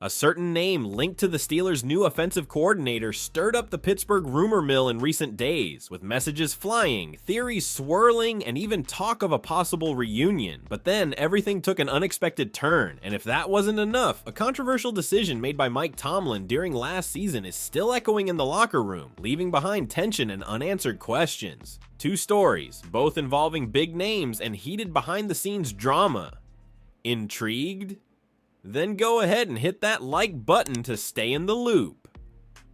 A certain name linked to the Steelers' new offensive coordinator stirred up the Pittsburgh rumor mill in recent days, with messages flying, theories swirling, and even talk of a possible reunion. But then everything took an unexpected turn, and if that wasn't enough, a controversial decision made by Mike Tomlin during last season is still echoing in the locker room, leaving behind tension and unanswered questions. Two stories, both involving big names and heated behind-the-scenes drama. Intrigued? Then go ahead and hit that like button to stay in the loop.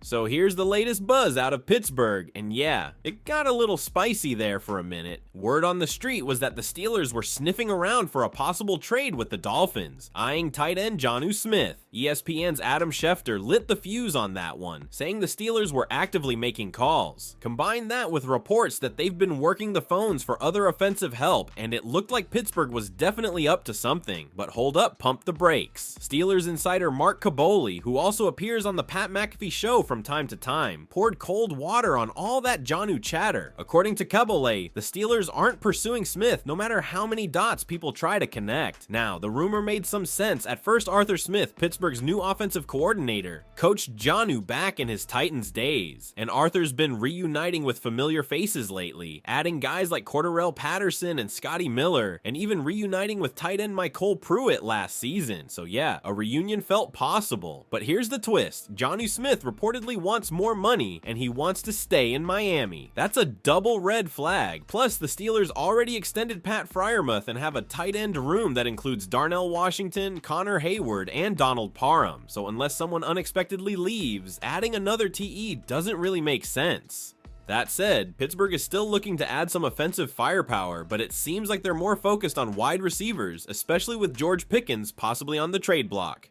So here's the latest buzz out of Pittsburgh, and yeah, it got a little spicy there for a minute. Word on the street was that the Steelers were sniffing around for a possible trade with the Dolphins, eyeing tight end Jonnu Smith. ESPN's Adam Schefter lit the fuse on that one, saying the Steelers were actively making calls. Combine that with reports that they've been working the phones for other offensive help, and it looked like Pittsburgh was definitely up to something. But hold up, pump the brakes. Steelers insider Mark Kaboly, who also appears on the Pat McAfee show from time to time, poured cold water on all that Jonnu chatter. According to Kaboly, the Steelers aren't pursuing Smith no matter how many dots people try to connect. Now, the rumor made some sense. At first, Arthur Smith, Pittsburgh's new offensive coordinator, coached Jonnu back in his Titans days, and Arthur's been reuniting with familiar faces lately, adding guys like Cordarrelle Patterson and Scotty Miller, and even reuniting with tight end Michael Pruitt last season. So yeah, a reunion felt possible. But here's the twist. Jonnu Smith reportedly wants more money, and he wants to stay in Miami. That's a double red flag. Plus, the Steelers already extended Pat Freiermuth and have a tight end room that includes Darnell Washington, Connor Hayward, and Donald Parham. So unless someone unexpectedly leaves, adding another TE doesn't really make sense. That said, Pittsburgh is still looking to add some offensive firepower, but it seems like they're more focused on wide receivers, especially with George Pickens possibly on the trade block.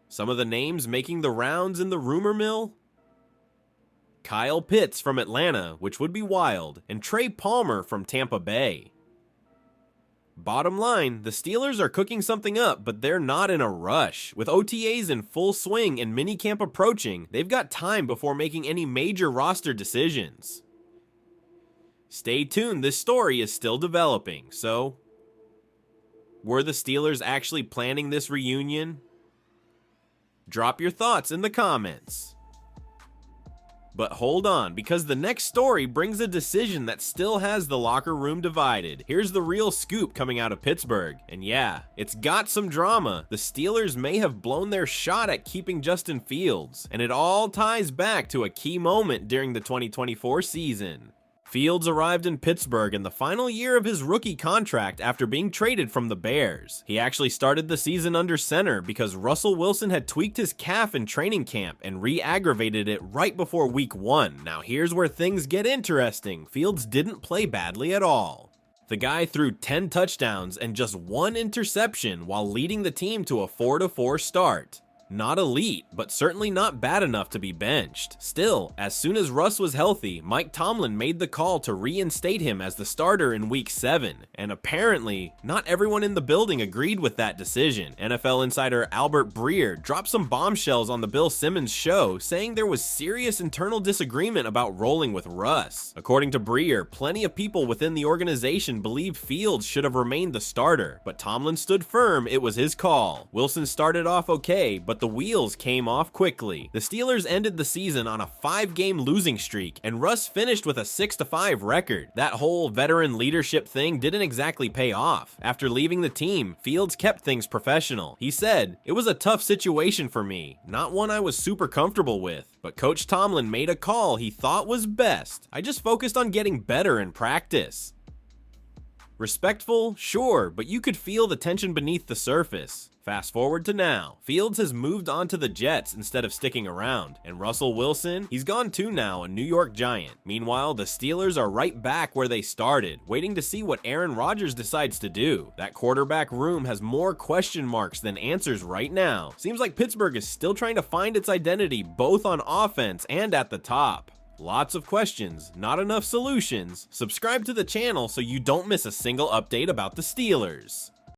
Some of the names making the rounds in the rumor mill? Kyle Pitts from Atlanta, which would be wild, and Trey Palmer from Tampa Bay. Bottom line, the Steelers are cooking something up, but they're not in a rush. With OTAs in full swing and minicamp approaching, they've got time before making any major roster decisions. Stay tuned, this story is still developing, so... were the Steelers actually planning this reunion? Drop your thoughts in the comments. But hold on, because the next story brings a decision that still has the locker room divided. Here's the real scoop coming out of Pittsburgh. And yeah, it's got some drama. The Steelers may have blown their shot at keeping Justin Fields, and it all ties back to a key moment during the 2024 season. Fields arrived in Pittsburgh in the final year of his rookie contract after being traded from the Bears. He actually started the season under center because Russell Wilson had tweaked his calf in training camp and re-aggravated it right before week 1. Now here's where things get interesting. Fields didn't play badly at all. The guy threw 10 touchdowns and just 1 interception while leading the team to a 4-4 start. Not elite, but certainly not bad enough to be benched. Still, as soon as Russ was healthy, Mike Tomlin made the call to reinstate him as the starter in week 7, and apparently, not everyone in the building agreed with that decision. NFL insider Albert Breer dropped some bombshells on the Bill Simmons show, saying there was serious internal disagreement about rolling with Russ. According to Breer, plenty of people within the organization believed Fields should have remained the starter, but Tomlin stood firm it was his call. Wilson started off okay, but the wheels came off quickly. The Steelers ended the season on a 5-game losing streak, and Russ finished with a 6-5 record. That whole veteran leadership thing didn't exactly pay off. After leaving the team, Fields kept things professional. He said, "It was a tough situation for me, not one I was super comfortable with, but Coach Tomlin made a call he thought was best. I just focused on getting better in practice." Respectful? Sure, but you could feel the tension beneath the surface. Fast forward to now. Fields has moved on to the Jets instead of sticking around. And Russell Wilson? He's gone too now, a New York Giant. Meanwhile, the Steelers are right back where they started, waiting to see what Aaron Rodgers decides to do. That quarterback room has more question marks than answers right now. Seems like Pittsburgh is still trying to find its identity both on offense and at the top. Lots of questions, not enough solutions. Subscribe to the channel so you don't miss a single update about the Steelers.